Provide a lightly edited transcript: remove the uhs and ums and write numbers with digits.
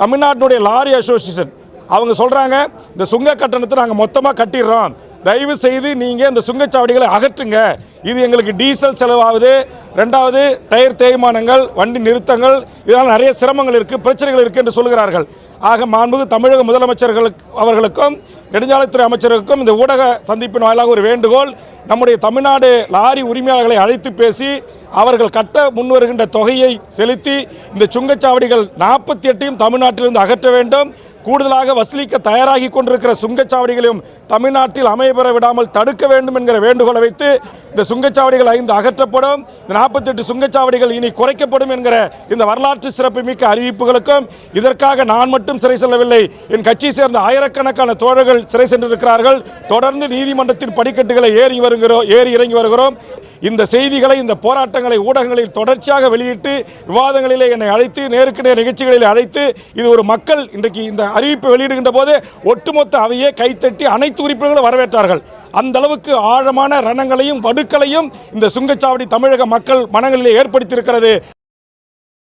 தமிழ்நாட்டினுடைய lorry association அவங்க சொல்கிறாங்க, இந்த சுங்க கட்டணத்தை நாங்கள் மொத்தமாக கட்டிடுறோம், தயவு செய்து நீங்கள் இந்த சுங்கச்சாவடிகளை அகற்றுங்க, இது எங்களுக்கு டீசல் செலவாகுது, ரெண்டாவது டயர் தேய்மானங்கள், வண்டி நிறுத்தங்கள், இதனால் நிறைய சிரமங்கள் இருக்குது, பிரச்சனைகள் இருக்குது என்று சொல்கிறார்கள். ஆக மாண்புமிகு தமிழக முதலமைச்சர்களுக்கு அவர்களுக்கும் நெடுஞ்சாலைத்துறை அமைச்சருக்கும் இந்த ஊடக சந்திப்பின் வாயிலாக ஒரு வேண்டுகோள், நம்முடைய தமிழ்நாடு லாரி உரிமையாளர்களை அழைத்து பேசி அவர்கள் கட்ட முன்வருகின்ற தொகையை செலுத்தி இந்த சுங்கச்சாவடிகள் 48யும் தமிழ்நாட்டிலிருந்து அகற்ற வேண்டும். கூடுதலாக வசூலிக்க தயாராகி கொண்டிருக்கிற சுங்கச்சாவடிகளையும் தமிழ்நாட்டில் அமையப்பெற விடாமல் தடுக்க வேண்டும் என்கிற வேண்டுகோளை வைத்து இந்த சுங்கச்சாவடிகள் 5 அகற்றப்படும், இந்த 48 சுங்கச்சாவடிகள் இனி குறைக்கப்படும் என்கிற இந்த வரலாற்று சிறப்புமிக்க அறிவிப்புகளுக்கும், இதற்காக நான் மட்டும் சிறை செல்லவில்லை, என் கட்சியை சேர்ந்த ஆயிரக்கணக்கான தோழர்கள் சிறை சென்றிருக்கிறார்கள். தொடர்ந்து நீதிமன்றத்தின் படிக்கட்டுகளை ஏறி இறங்கி வருகிறோம். இந்த செய்திகளை, இந்த போராட்டங்களை ஊடகங்களில் தொடர்ச்சியாக வெளியிட்டு விவாதங்களிலே என்னை அழைத்து, நேருக்கு நேர் நிகழ்ச்சிகளில் அழைத்து, இது ஒரு மக்கள் இன்றைக்கு இந்த அறிவிப்பை வெளியிடுகின்ற போது ஒட்டுமொத்த அவையே கைத்தட்டி அனைத்து உறுப்பினர்களும் வரவேற்றார்கள். அந்த அளவுக்கு ஆழமான ரணங்களையும் வடுக்களையும் இந்த சுங்கச்சாவடி தமிழக மக்கள் மனங்களிலே ஏற்படுத்தியிருக்கிறது.